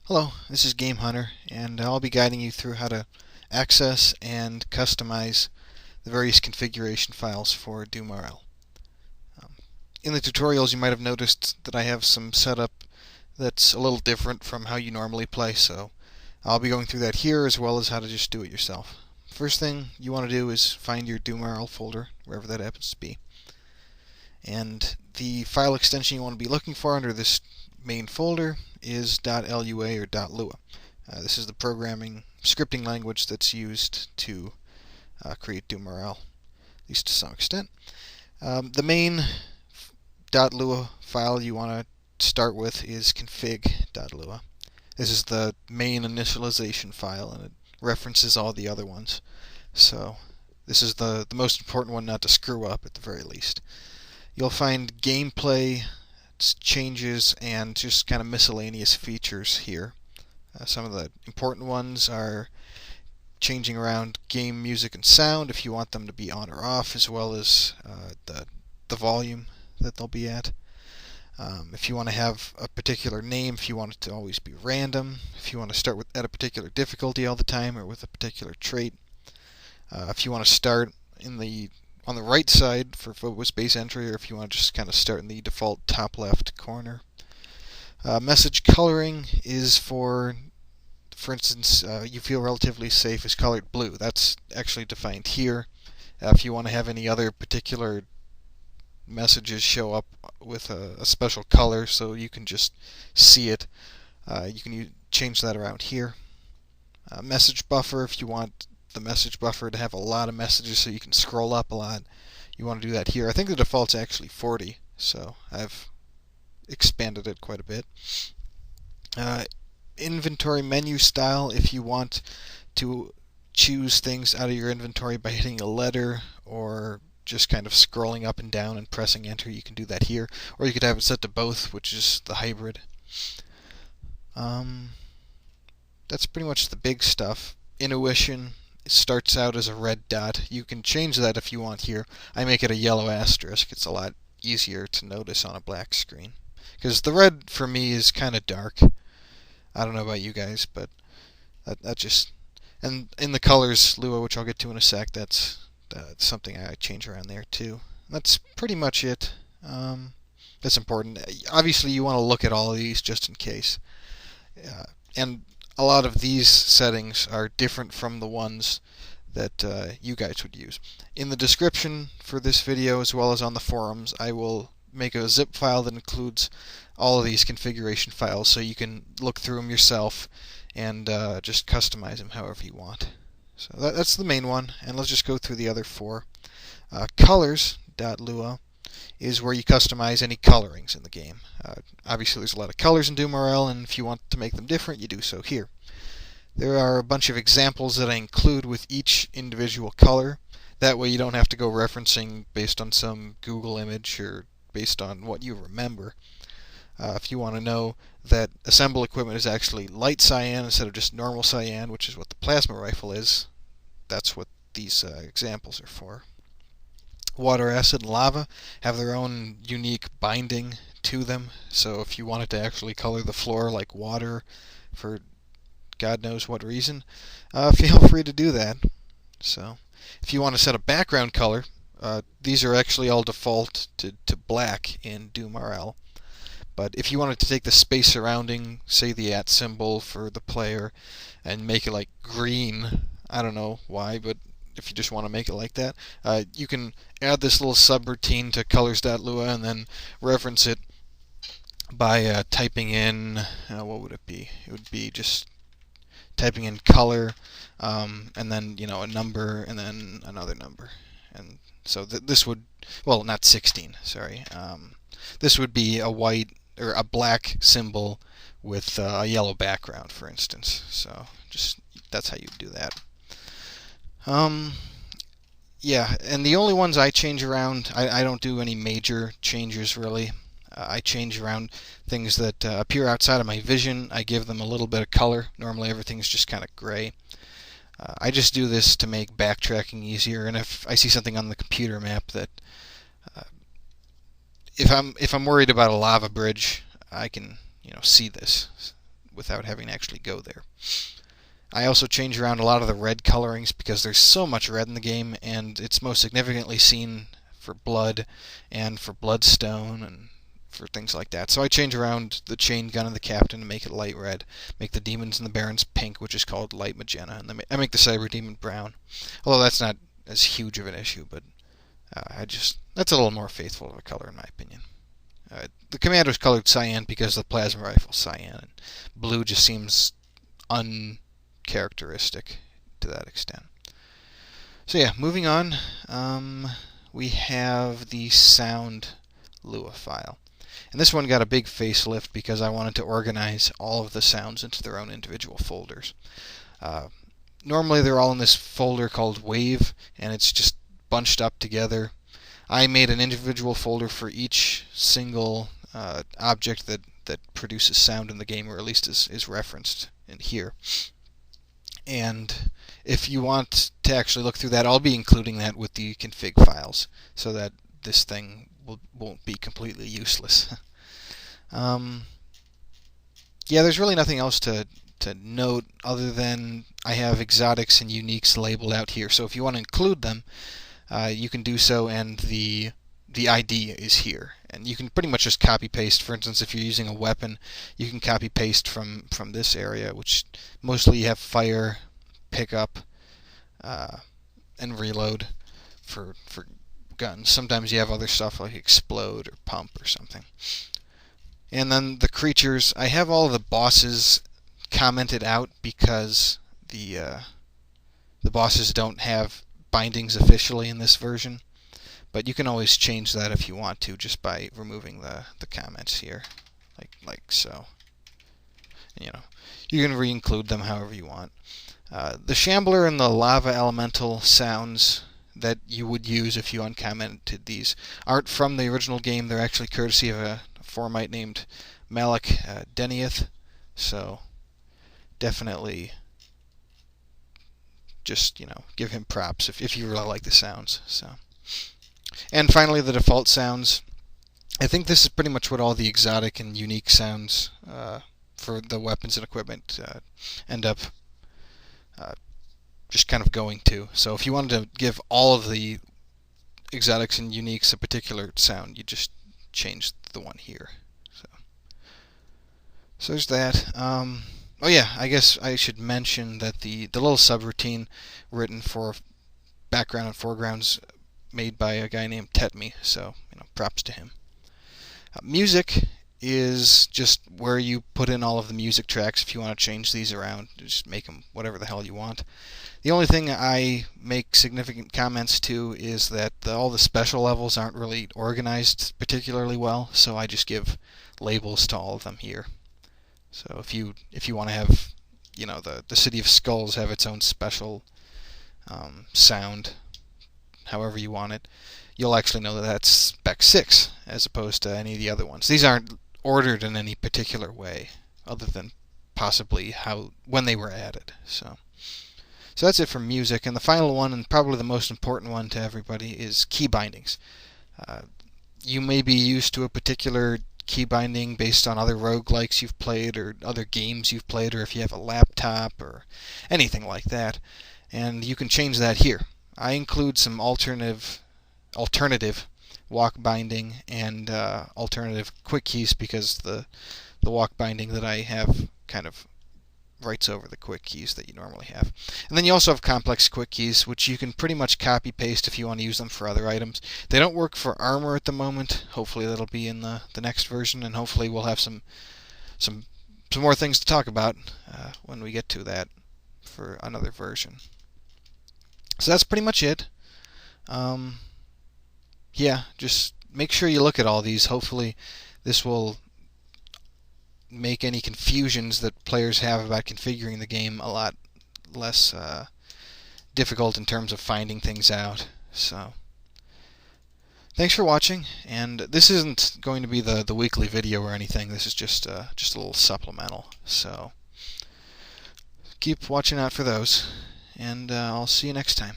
Hello, this is Game Hunter, and I'll be guiding you through how to access and customize the various configuration files for DoomRL. Um, in the tutorials, you might have noticed that I have some setup that's a little different from how you normally play, so I'll be going through that here as well as how to just do it yourself. First thing you want to do is find your DoomRL folder, wherever that happens to be. And the file extension you want to be looking for under this main folder is .lua or .lua. This is the programming scripting language that's used to create DoomRL, at least to some extent. The main .lua file you want to start with is config.lua. This is the main initialization file, and it references all the other ones. So this is the most important one not to screw up at the very least. You'll find gameplay changes and just kind of miscellaneous features here. Some of the important ones are changing around game music and sound if you want them to be on or off, as well as the volume that they'll be at. If you want to have a particular name, if you want it to always be random, if you want to start at a particular difficulty all the time or with a particular trait. If you want to start on the right side for photo-based entry, or if you want to just kind of start in the default top left corner. Message coloring is for instance, you feel relatively safe is colored blue. That's actually defined here. If you want to have any other particular messages show up with a special color so you can just see it, you can change that around here. Message buffer, if you want the message buffer to have a lot of messages so you can scroll up a lot, you want to do that here. I think the default's actually 40, so I've expanded it quite a bit. Inventory menu style, if you want to choose things out of your inventory by hitting a letter or just kind of scrolling up and down and pressing enter, you can do that here. Or you could have it set to both, which is the hybrid. That's pretty much the big stuff. Intuition starts out as a red dot. You can change that if you want here. I make it a yellow asterisk. It's a lot easier to notice on a black screen. Because the red for me is kind of dark. I don't know about you guys, but that just... And in the colors, Lua, which I'll get to in a sec, that's something I change around there too. That's pretty much it. That's important. Obviously, you want to look at all of these just in case. And a lot of these settings are different from the ones that you guys would use. In the description for this video, as well as on the forums, I will make a zip file that includes all of these configuration files so you can look through them yourself and just customize them however you want. So that's the main one, and let's just go through the other four. Colors.lua is where you customize any colorings in the game. Obviously there's a lot of colors in DoomRL, and if you want to make them different, you do so here. There are a bunch of examples that I include with each individual color. That way you don't have to go referencing based on some Google image or based on what you remember. If you want to know that assemble equipment is actually light cyan instead of just normal cyan, which is what the plasma rifle is, that's what these examples are for. Water, acid, and lava have their own unique binding to them, so if you wanted to actually color the floor like water for God knows what reason, feel free to do that. So, if you want to set a background color, these are actually all default to black in DoomRL. But if you wanted to take the space surrounding, say the @ symbol for the player, and make it like green, I don't know why, but if you just want to make it like that, you can add this little subroutine to colors.lua and then reference it by typing in, what would it be? It would be just typing in color, and then a number, and then another number. And so this would, well, not 16, sorry. This would be a white or a black symbol with a yellow background, for instance. So just that's how you do that. Yeah, and the only ones I change around, I don't do any major changes really. I change around things that appear outside of my vision. I give them a little bit of color. Normally everything's just kind of gray. I just do this to make backtracking easier, and if I see something on the computer map that if I'm worried about a lava bridge, I can see this without having to actually go there. I also change around a lot of the red colorings because there's so much red in the game, and it's most significantly seen for blood and for bloodstone and for things like that. So I change around the chain gun and the captain to make it light red, make the demons and the barons pink, which is called light magenta, and I make the cyber demon brown. Although that's not as huge of an issue, but that's a little more faithful of a color in my opinion. The commando's colored cyan because the plasma rifle's cyan, and blue just seems uncharacteristic to that extent. So yeah, moving on, we have the sound.lua file. And this one got a big facelift because I wanted to organize all of the sounds into their own individual folders. Normally they're all in this folder called Wave, and it's just bunched up together. I made an individual folder for each single object that produces sound in the game, or at least is referenced in here. And if you want to actually look through that, I'll be including that with the config files so that this thing won't be completely useless. Yeah, there's really nothing else to note other than I have exotics and uniques labeled out here. So if you want to include them, you can do so, and the ID is here. And you can pretty much just copy paste. For instance, if you're using a weapon, you can copy paste from this area, which mostly you have fire, pickup, and reload for guns. Sometimes you have other stuff like explode or pump or something. And then the creatures, I have all of the bosses commented out because the bosses don't have bindings officially in this version. But you can always change that if you want to, just by removing the comments here, like so. You know, you can re-include them however you want. The Shambler and the Lava Elemental sounds that you would use if you uncommented these aren't from the original game. They're actually courtesy of a Formite named Malik Deniath. So definitely just, give him props if you really like the sounds. So. And finally, the default sounds. I think this is pretty much what all the exotic and unique sounds for the weapons and equipment end up just kind of going to. So if you wanted to give all of the exotics and uniques a particular sound, you just change the one here. So there's that. Oh yeah, I guess I should mention that the little subroutine written for background and foregrounds made by a guy named Tetme, so props to him. Music is just where you put in all of the music tracks. If you want to change these around, just make them whatever the hell you want. The only thing I make significant comments to is that all the special levels aren't really organized particularly well, so I just give labels to all of them here. So if you want to have, the City of Skulls have its own special sound, however you want it, you'll actually know that that's Spec 6 as opposed to any of the other ones. These aren't ordered in any particular way other than possibly when they were added. So that's it for music. And the final one, and probably the most important one to everybody, is key bindings. You may be used to a particular key binding based on other roguelikes you've played or other games you've played, or if you have a laptop or anything like that, and you can change that here. I include some alternative walk binding and alternative quick keys because the walk binding that I have kind of writes over the quick keys that you normally have. And then you also have complex quick keys, which you can pretty much copy paste if you want to use them for other items. They don't work for armor at the moment. Hopefully that'll be in the next version, and hopefully we'll have some more things to talk about when we get to that for another version. So that's pretty much it. Yeah, just make sure you look at all these. Hopefully this will make any confusions that players have about configuring the game a lot less difficult in terms of finding things out. So thanks for watching, and this isn't going to be the weekly video or anything. This is just a little supplemental. So keep watching out for those, and I'll see you next time.